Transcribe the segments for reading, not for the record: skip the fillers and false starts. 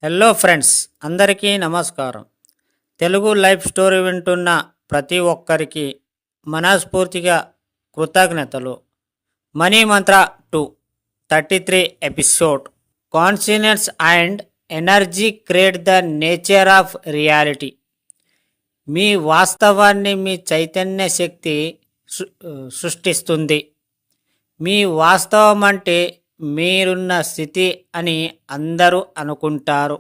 Hello friends, అందరికీ నమస్కారం. Telugu life story వింటున్న ప్రతి ఒక్కరికి మనస్ఫూర్తిగా కృతజ్ఞతలు. Money Mantra 2 33 episode. Conscious and energy create the nature of reality. మీ వాస్తవాన్ని మీ చైతన్య శక్తి సృష్టిస్తుంది. మీ వాస్తవం అంటే మీరున్న స్థితి అని అందరూ అనుకుంటారు.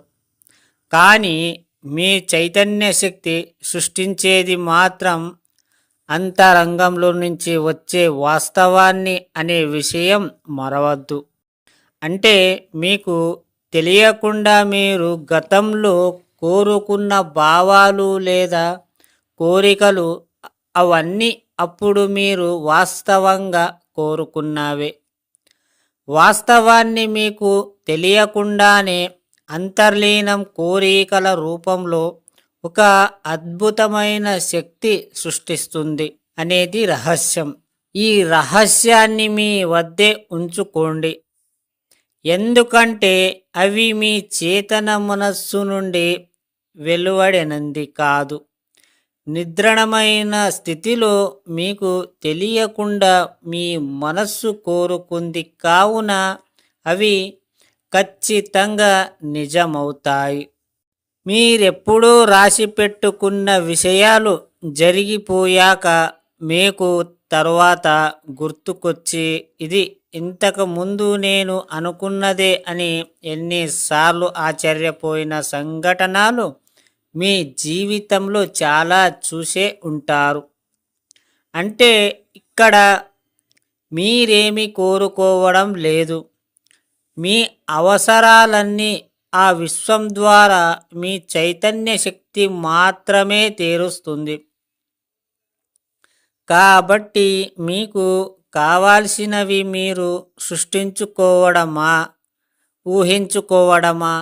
కానీ మీ చైతన్య శక్తి సృష్టించేది మాత్రం అంతరంగంలో నుంచి వచ్చే వాస్తవాన్ని అనే విషయం మరవద్దు. అంటే మీకు తెలియకుండా మీరు గతంలో కోరుకున్న భావాలు లేదా కోరికలు అవన్నీ అప్పుడు మీరు వాస్తవంగా కోరుకున్నవే. వాస్తవాన్ని మీకు తెలియకుండానే అంతర్లీనం కోరికల రూపంలో ఒక అద్భుతమైన శక్తి సృష్టిస్తుంది అనేది రహస్యం. ఈ రహస్యాన్ని మీ వద్దే ఉంచుకోండి. ఎందుకంటే అవి మీ చేతన మనస్సు నుండి వెలువడినది కాదు. నిద్రణమైన స్థితిలో మీకు తెలియకుండా మీ మనస్సు కోరుకుంది, కావున అవి ఖచ్చితంగా నిజమవుతాయి. మీరెప్పుడూ రాసి పెట్టుకున్న విషయాలు జరిగిపోయాక మీకు తరువాత గుర్తుకొచ్చి ఇది ఇంతకు ముందు నేను అనుకున్నదే అని ఎన్నిసార్లు ఆశ్చర్యపోయిన సంఘటనలు మీ జీవితంలో చాలా చూసే ఉంటారు. అంటే ఇక్కడ మీరేమి కోరుకోవడం లేదు. మీ అవసరాలన్నీ ఆ విశ్వం ద్వారా మీ చైతన్య శక్తి మాత్రమే తీరుస్తుంది. కాబట్టి మీకు కావాల్సినవి మీరు సృష్టించుకోవడమా, ఊహించుకోవడమా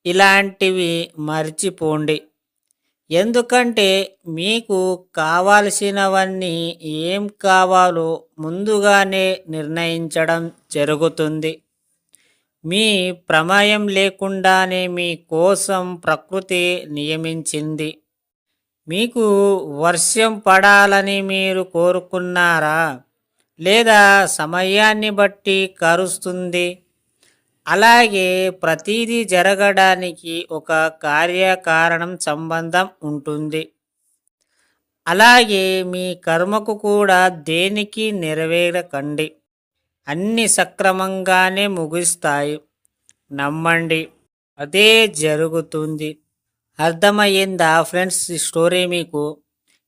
ఇలాంటివి మర్చిపోండి. ఎందుకంటే మీకు కావాల్సినవన్నీ ఏం కావాలో ముందుగానే నిర్ణయించడం జరుగుతుంది. మీ ప్రమేయం లేకుండానే మీ కోసం ప్రకృతి నియమించింది. మీకు వర్షం పడాలని మీరు కోరుకున్నారా? లేదా సమయాన్ని బట్టి కరుస్తుంది. అలాగే ప్రతిదీ జరగడానికి ఒక కార్యకారణం సంబంధం ఉంటుంది. అలాగే మీ కర్మకు కూడా దేనికి నెరవేరకండి. అన్ని సక్రమంగానే ముగుస్తాయి. నమ్మండి, అదే జరుగుతుంది. అర్థమయ్యిందా ఫ్రెండ్స్? ఈ స్టోరీ మీకు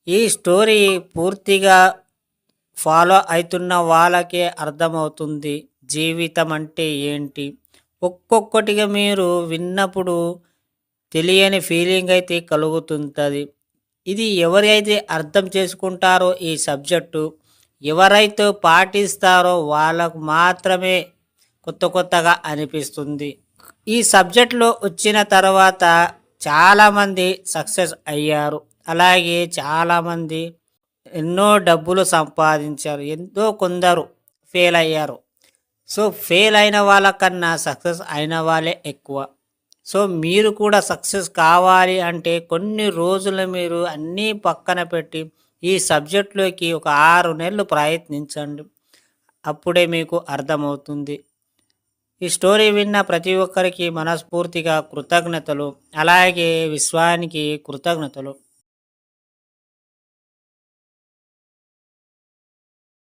ఈ స్టోరీ పూర్తిగా ఫాలో అవుతున్న వాళ్ళకే అర్థమవుతుంది జీవితం అంటే ఏంటి. ఒక్కొక్కటిగా మీరు విన్నప్పుడు తెలియని ఫీలింగ్ అయితే కలుగుతుంటుంది. ఇది ఎవరైతే అర్థం చేసుకుంటారో ఈ సబ్జెక్టు, ఎవరైతే పాటిస్తారో వాళ్ళకు మాత్రమే కొత్తగా అనిపిస్తుంది. ఈ సబ్జెక్ట్లో వచ్చిన తర్వాత చాలామంది సక్సెస్ అయ్యారు. అలాగే చాలామంది ఎన్నో డబ్బులు సంపాదించారు. ఎంతో కొందరు ఫెయిల్ అయ్యారు. సో ఫెయిల్ అయిన వాళ్ళకన్నా సక్సెస్ అయిన వాళ్ళే ఎక్కువ. సో మీరు కూడా సక్సెస్ కావాలి అంటే కొన్ని రోజులు మీరు అన్నీ పక్కన పెట్టి ఈ సబ్జెక్టులోకి ఒక 6 నెలలు ప్రయత్నించండి. అప్పుడే మీకు అర్థమవుతుంది. ఈ స్టోరీ విన్న ప్రతి ఒక్కరికి మనస్ఫూర్తిగా కృతజ్ఞతలు. అలాగే విశ్వానికి కృతజ్ఞతలు.